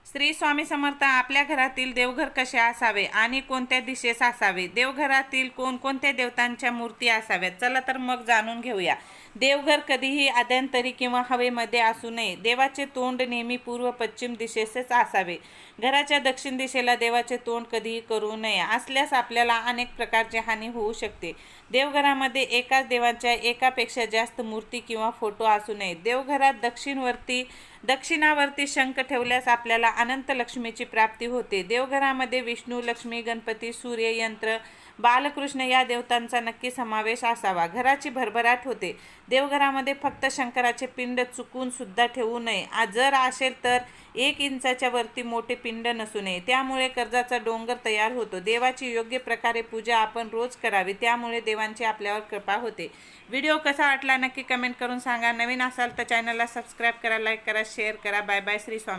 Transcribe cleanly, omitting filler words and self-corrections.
श्री स्वामी समर्थ. आपल्या घरातील देवघर कसे असावे आणि कोणत्या दिशेस असावे? देवघरातील कोणकोणत्या देवतांच्या मूर्ती असाव्यात? चला तर मग जाणून घेऊया. देवघर कधीही आद्यांतरी किंवा हवेमध्ये असू नये. देवाचे तोंड नेहमी पूर्व पश्चिम दिशेसच असावे. घराच्या दक्षिण दिशेला देवाचे तोंड कधीही करू नये. असल्यास आपल्याला अनेक प्रकारची हानी होऊ शकते. देवघरामध्ये एकाच देवाच्या एकापेक्षा जास्त मूर्ती किंवा फोटो असू नये. देवघरात दक्षिणावर्ती शंख ठेवल्यास आपल्याला अनंत लक्ष्मीची प्राप्ती होते. देवघरामध्ये विष्णू, लक्ष्मी, गणपती, सूर्य, यंत्र, बालकृष्ण या देवतांचा नक्की समावेश असावा. घराची भरभराट होते. देवघरामध्ये फक्त शंकराचे पिंड चुकून सुद्धा ठेवू नये. जर असेल तर 1 इंचाच्या वरती मोठे पिंड नसू नये. त्यामुळे कर्जाचा डोंगर तयार होतो. देवाची योग्य प्रकारे पूजा आपण रोज करावी. त्यामुळे देवांची आपल्यावर कृपा होते. व्हिडिओ कसा वाटला नक्की कमेंट करून सांगा. नवीन असाल तर चॅनलला सबस्क्राईब करा, लाईक करा, शेअर करा. Bye bye. श्री स्वामी.